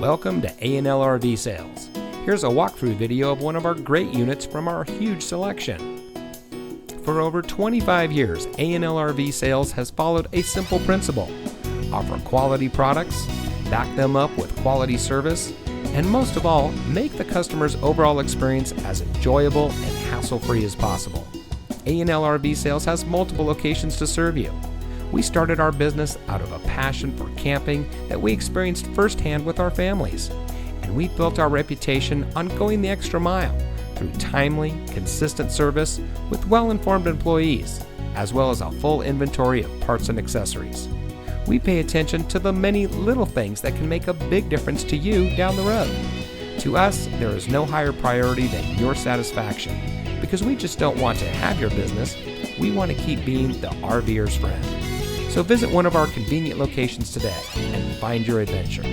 Welcome to A&L RV Sales. Here's a walkthrough video of one of our great units from our huge selection. For over 25 years, A&L RV Sales has followed a simple principle: offer quality products, back them up with quality service, and most of all, make the customer's overall experience as enjoyable and hassle-free as possible. A&L RV Sales has multiple locations to serve you. We started our business out of a passion for camping that we experienced firsthand with our families, and we built our reputation on going the extra mile through timely, consistent service with well-informed employees, as well as a full inventory of parts and accessories. We pay attention to the many little things that can make a big difference to you down the road. To us, there is no higher priority than your satisfaction, because we just don't want to have your business. We want to keep being the RVer's friend. So visit one of our convenient locations today and find your adventure.